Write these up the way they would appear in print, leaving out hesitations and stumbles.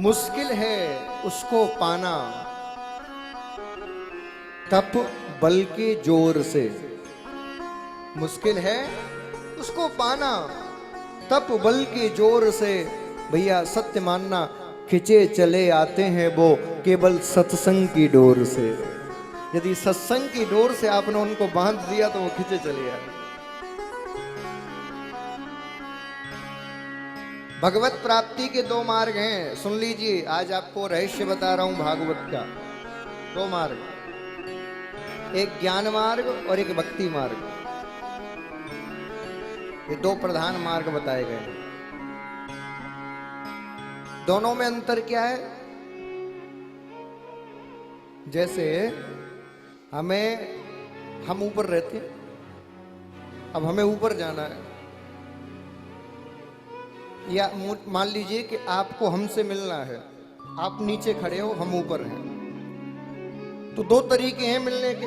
मुश्किल है उसको पाना तप बल के जोर से। मुश्किल है उसको पाना तप बल के जोर से। भैया सत्य मानना, खिंचे चले आते हैं वो केवल सत्संग की डोर से। यदि सत्संग की डोर से आपने उनको बांध दिया तो वो खिंचे चले आए। भगवत प्राप्ति के दो मार्ग हैं, सुन लीजिए। आज आपको रहस्य बता रहा हूं भागवत का। दो मार्ग, एक ज्ञान मार्ग और एक भक्ति मार्ग। ये दो प्रधान मार्ग बताए गए हैं। दोनों में अंतर क्या है? जैसे हम ऊपर रहते हैं, अब हमें ऊपर जाना है, या मान लीजिए कि आपको हमसे मिलना है। आप नीचे खड़े हो, हम ऊपर हैं, तो दो तरीके हैं मिलने के।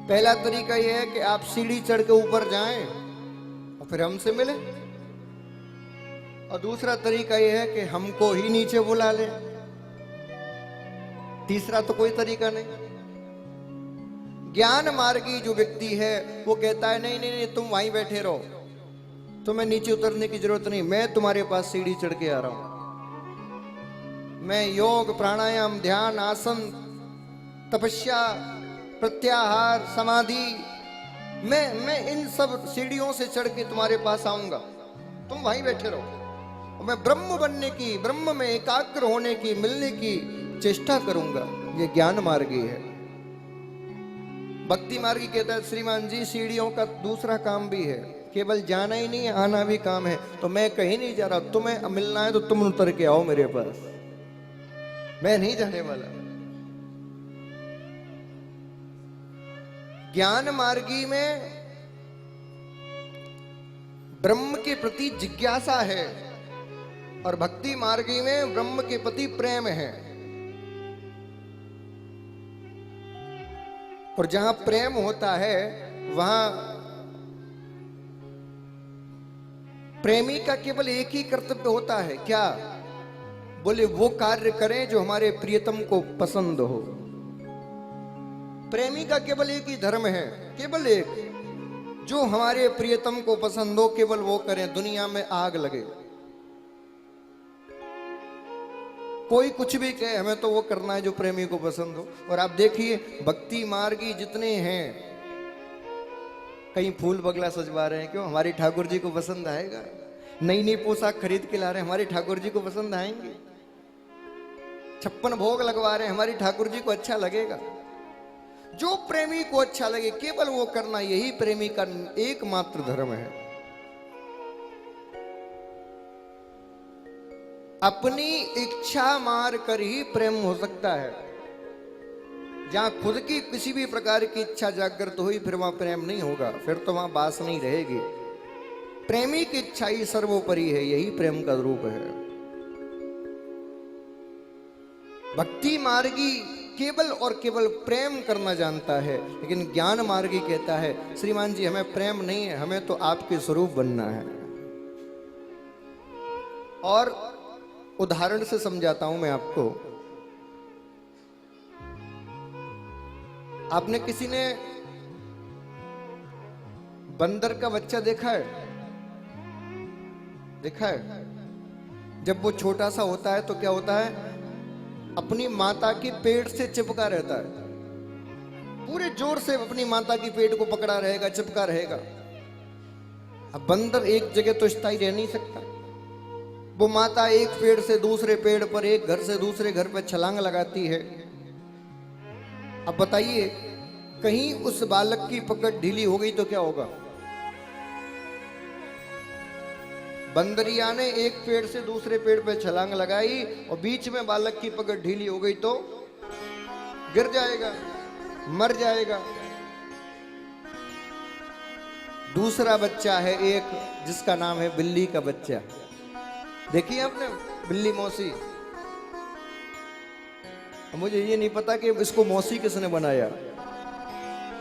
पहला तरीका यह है कि आप सीढ़ी चढ़ के ऊपर जाएं और फिर हमसे मिलें, और दूसरा तरीका यह है कि हमको ही नीचे बुला ले। तीसरा तो कोई तरीका नहीं। ज्ञान मार्गी जो व्यक्ति है वो कहता है नहीं नहीं नहीं, तुम वहीं बैठे रहो, तुम्हें नीचे उतरने की जरूरत नहीं, मैं तुम्हारे पास सीढ़ी चढ़ के आ रहा हूं। मैं योग प्राणायाम ध्यान आसन तपस्या प्रत्याहार समाधि, मैं इन सब सीढ़ियों से चढ़ के तुम्हारे पास आऊंगा, तुम वहीं बैठे रहो। और मैं ब्रह्म बनने की, ब्रह्म में एकाग्र होने की, मिलने की चेष्टा करूंगा। ये ज्ञान मार्गी है। भक्ति मार्गी कहता है श्रीमान जी सीढ़ियों का दूसरा काम भी है, केवल जाना ही नहीं, आना भी काम है। तो मैं कहीं नहीं जा रहा, तुम्हें मिलना है तो तुम उतर के आओ मेरे पास, मैं नहीं जाने वाला। ज्ञान मार्गी में ब्रह्म के प्रति जिज्ञासा है, और भक्ति मार्गी में ब्रह्म के प्रति प्रेम है। और जहां प्रेम होता है वहां प्रेमी का केवल एक ही कर्तव्य होता है, क्या? बोले वो कार्य करें जो हमारे प्रियतम को पसंद हो। प्रेमी का केवल एक ही धर्म है, केवल एक, जो हमारे प्रियतम को पसंद हो केवल वो करें, दुनिया में आग लगे। कोई कुछ भी कहे, हमें तो वो करना है जो प्रेमी को पसंद हो। और आप देखिए भक्ति मार्गी जितने हैं, कहीं फूल बगला सजवा रहे हैं, क्यों? हमारी ठाकुर जी को पसंद आएगा। नई नई पोशाक खरीद के ला रहे हैं, हमारी ठाकुर जी को पसंद आएंगे। 56 भोग लगवा रहे हैं, हमारी ठाकुर जी को अच्छा लगेगा। जो प्रेमी को अच्छा लगे केवल वो करना, यही प्रेमी का एकमात्र धर्म है। अपनी इच्छा मार कर ही प्रेम हो सकता है। जहां खुद की किसी भी प्रकार की इच्छा जागृत हुई फिर वहां प्रेम नहीं होगा, फिर तो वहां बास नहीं रहेगी। प्रेमी की इच्छा ही सर्वोपरि है, यही प्रेम का रूप है। भक्ति मार्गी केवल और केवल प्रेम करना जानता है, लेकिन ज्ञान मार्गी कहता है श्रीमान जी हमें प्रेम नहीं है, हमें तो आपके स्वरूप बनना है। और उदाहरण से समझाता हूं मैं आपको। आपने किसी ने बंदर का बच्चा देखा है? देखा है? जब वो छोटा सा होता है तो क्या होता है, अपनी माता की पेट से चिपका रहता है, पूरे जोर से अपनी माता की पेट को पकड़ा रहेगा, चिपका रहेगा। अब बंदर एक जगह तो स्थायी रह नहीं सकता। वो माता एक पेड़ से दूसरे पेड़ पर, एक घर से दूसरे घर पर छलांग लगाती है। अब बताइए कहीं उस बालक की पकड़ ढीली हो गई तो क्या होगा? बंदरिया ने एक पेड़ से दूसरे पेड़ पर छलांग लगाई और बीच में बालक की पकड़ ढीली हो गई तो गिर जाएगा, मर जाएगा। दूसरा बच्चा है एक, जिसका नाम है बिल्ली का बच्चा। देखिए आपने बिल्ली मौसी। मुझे ये नहीं पता कि इसको मौसी किसने बनाया,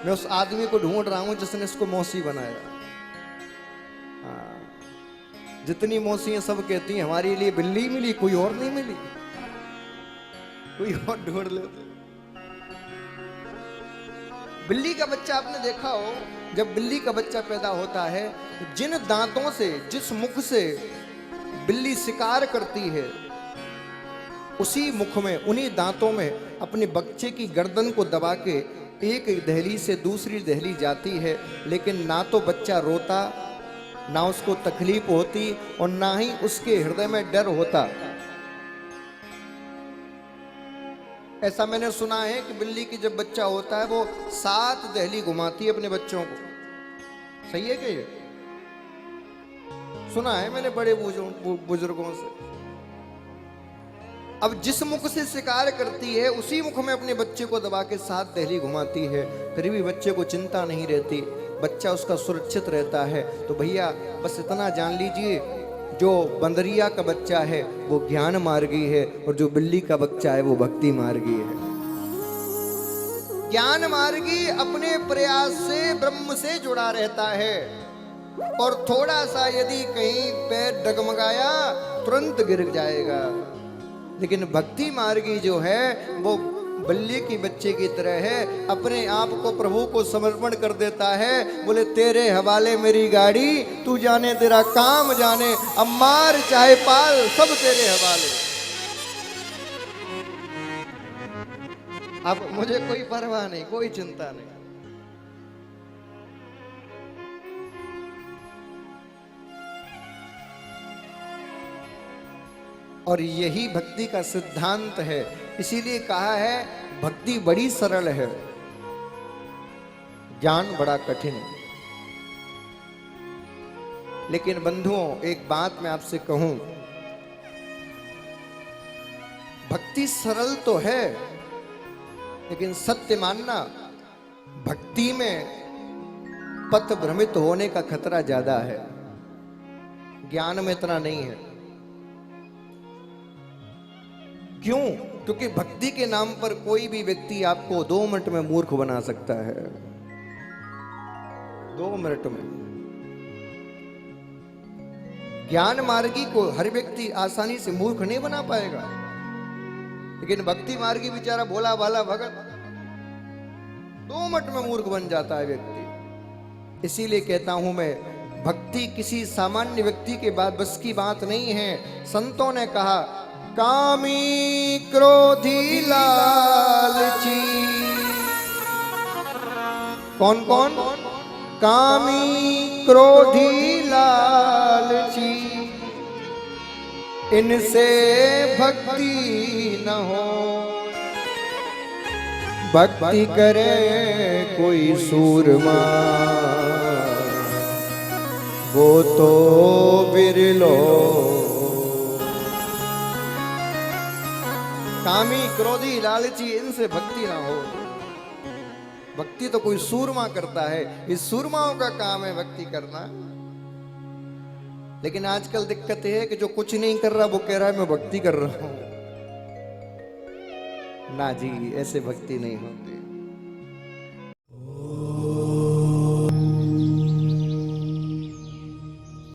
मैं उस आदमी को ढूंढ रहा हूं जिसने इसको मौसी बनाया। जितनी मौसियां सब कहती हैं हमारे लिए बिल्ली मिली, कोई और नहीं मिली, कोई और ढूंढ लेते। बिल्ली का बच्चा आपने देखा हो, जब बिल्ली का बच्चा पैदा होता है, जिन दांतों से, जिस मुख से बिल्ली शिकार करती है, उसी मुख में, उन्हीं दांतों में अपने बच्चे की गर्दन को दबा के एक दहली से दूसरी दहली जाती है, लेकिन ना तो बच्चा रोता, ना उसको तकलीफ होती, और ना ही उसके हृदय में डर होता। ऐसा मैंने सुना है कि बिल्ली की जब बच्चा होता है वो 7 दहली घुमाती है अपने बच्चों को। सही है क्या ये? सुना है मैंने बड़े बुजुर्गों से। अब जिस मुख से शिकार करती है उसी मुख में अपने बच्चे को दबा के 7 दहली घुमाती है, फिर भी बच्चे को चिंता नहीं रहती, बच्चा उसका सुरक्षित रहता है। तो भैया बस इतना जान लीजिए, जो बंदरिया का बच्चा है वो ज्ञान मार्गी है, और जो बिल्ली का बच्चा है वो भक्ति मार्गी है। ज्ञान मार्गी अपने प्रयास से ब्रह्म से जुड़ा रहता है, और थोड़ा सा यदि कहीं पैर डगमगाया तुरंत गिर जाएगा। लेकिन भक्ति मार्गी जो है वो बिल्ली की बच्चे की तरह है, अपने आप को प्रभु को समर्पण कर देता है। बोले तेरे हवाले मेरी गाड़ी, तू जाने तेरा काम जाने, अब मार चाहे पाल सब तेरे हवाले। अब मुझे कोई परवाह नहीं, कोई चिंता नहीं। और यही भक्ति का सिद्धांत है। इसीलिए कहा है भक्ति बड़ी सरल है, ज्ञान बड़ा कठिन। लेकिन बंधुओं, एक बात मैं आपसे कहूं, भक्ति सरल तो है, लेकिन सत्य मानना, भक्ति में पथ भ्रमित होने का खतरा ज्यादा है, ज्ञान में इतना नहीं है। क्यों? क्योंकि भक्ति के नाम पर कोई भी व्यक्ति आपको 2 मिनट में मूर्ख बना सकता है। 2 मिनट में। ज्ञान मार्गी को हर व्यक्ति आसानी से मूर्ख नहीं बना पाएगा, लेकिन भक्ति मार्गी बेचारा भोला भाला भगत 2 मिनट में मूर्ख बन जाता है व्यक्ति। इसीलिए कहता हूं मैं, भक्ति किसी सामान्य व्यक्ति के बाद बस की बात नहीं है। संतों ने कहा, कामी क्रोधी लालची। कौन कौन? कामी क्रोधी लालची, इनसे भक्ति न हो। भक्ति करे कोई सूरमा, वो तो बिरलो। कामी क्रोधी लालची, इनसे भक्ति ना हो। भक्ति तो कोई सूरमा करता है, इस सूरमाओं का काम है भक्ति करना। लेकिन आजकल दिक्कत है कि जो कुछ नहीं कर रहा वो कह रहा है मैं भक्ति कर रहा हूं। ना जी, ऐसे भक्ति नहीं होती।